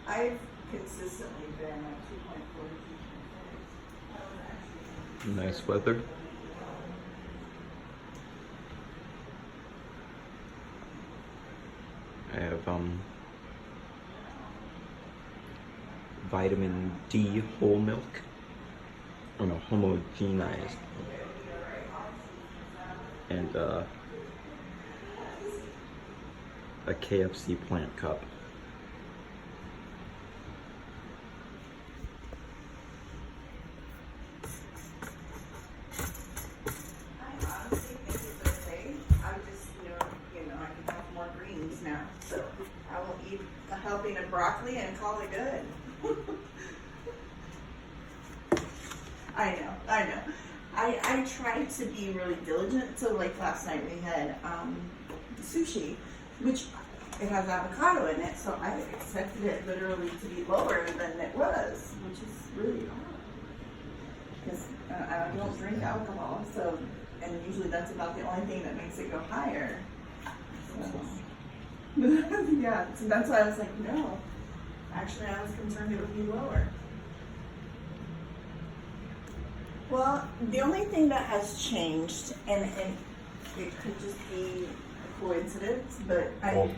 I've consistently been at 2.4 to 2.6. Nice weather. I have vitamin D whole milk. Oh no, homogenized. And a KFC plant cup. I honestly think it's okay. I'm just, I can have more greens now. So I will eat a helping of broccoli and call it good. I know. I tried to be really diligent. So like last night we had sushi, which it has avocado in it. So I expected it literally to be lower than it was, which is really odd. Because I don't drink alcohol, so, and usually that's about the only thing that makes it go higher. So, yeah, so that's why I was like, no. Actually, I was concerned it would be lower. Well, the only thing that has changed, and it could just be a coincidence, but I